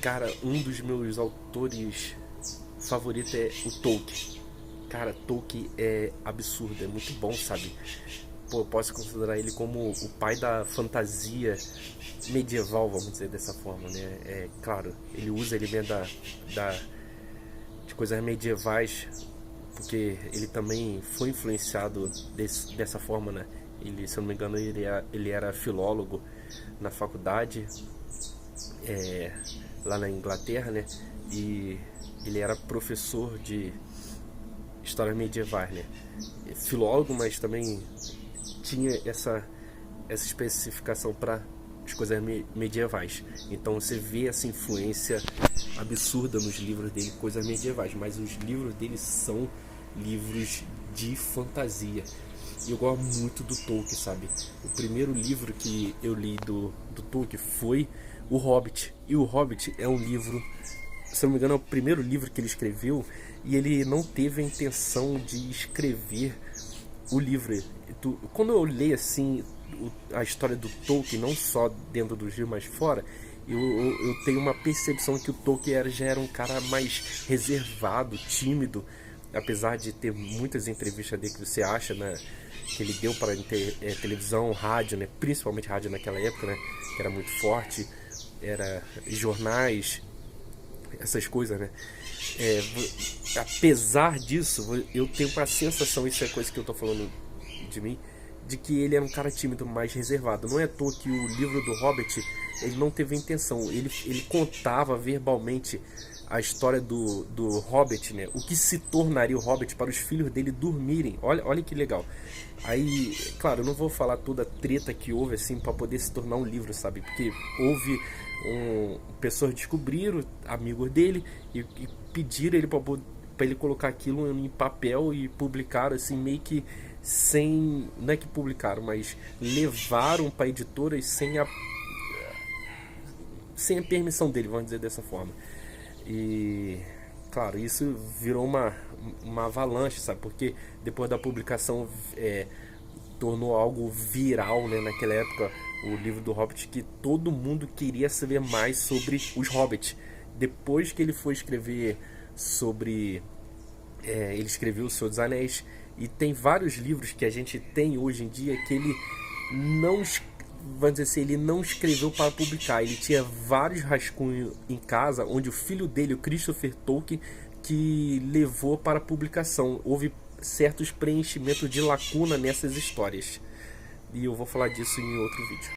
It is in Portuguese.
Cara, um dos meus autores favoritos é o Tolkien. Cara, Tolkien é absurdo, é muito bom, sabe? Pô, eu posso considerar ele como o pai da fantasia medieval, vamos dizer dessa forma, né? É claro, ele usa elementos de coisas medievais, porque ele também foi influenciado dessa forma, né? Ele, se eu não me engano, ele era filólogo na faculdade, é, lá na Inglaterra, né? E ele era professor de história medieval, né? Filólogo, mas também tinha essa especificação para as coisas medievais. Então você vê essa influência absurda nos livros dele, coisas medievais, mas os livros dele são livros de fantasia. E eu gosto muito do Tolkien, sabe? O primeiro livro que eu li do Tolkien foi O Hobbit. E O Hobbit é um livro, se não me engano, é o primeiro livro que ele escreveu, e ele não teve a intenção de escrever o livro. Quando eu leio assim a história do Tolkien, não só dentro do livro, mas fora, eu tenho uma percepção que o Tolkien já era um cara mais reservado, tímido, apesar de ter muitas entrevistas dele que você acha, né, que ele deu para televisão, rádio, né, principalmente rádio naquela época, né, que era muito forte, era jornais, essas coisas, né. Apesar disso, eu tenho uma sensação, isso é coisa que eu tô falando de mim, de que ele era um cara tímido, mais reservado. Não é à toa que o livro do Hobbit, ele não teve intenção, ele contava verbalmente a história do Hobbit, né? O que se tornaria o Hobbit para os filhos dele dormirem. Olha que legal. Aí, claro, eu não vou falar toda a treta que houve assim para poder se tornar um livro, sabe? Porque houve pessoas descobriram, amigos dele, e pediram ele para ele colocar aquilo em papel e publicaram assim meio que sem, não é que publicaram, mas levaram para editoras sem a permissão dele, vamos dizer dessa forma. E claro, isso virou uma avalanche, sabe? Porque depois da publicação tornou algo viral, né? Naquela época, o livro do Hobbit, que todo mundo queria saber mais sobre os Hobbits. Depois que ele foi escrever sobre... ele escreveu O Senhor dos Anéis, e tem vários livros que a gente tem hoje em dia que ele não, vamos dizer assim, ele não escreveu para publicar. Ele tinha vários rascunhos em casa, onde o filho dele, o Christopher Tolkien, que levou para publicação. Houve certos preenchimentos de lacuna nessas histórias. E eu vou falar disso em outro vídeo.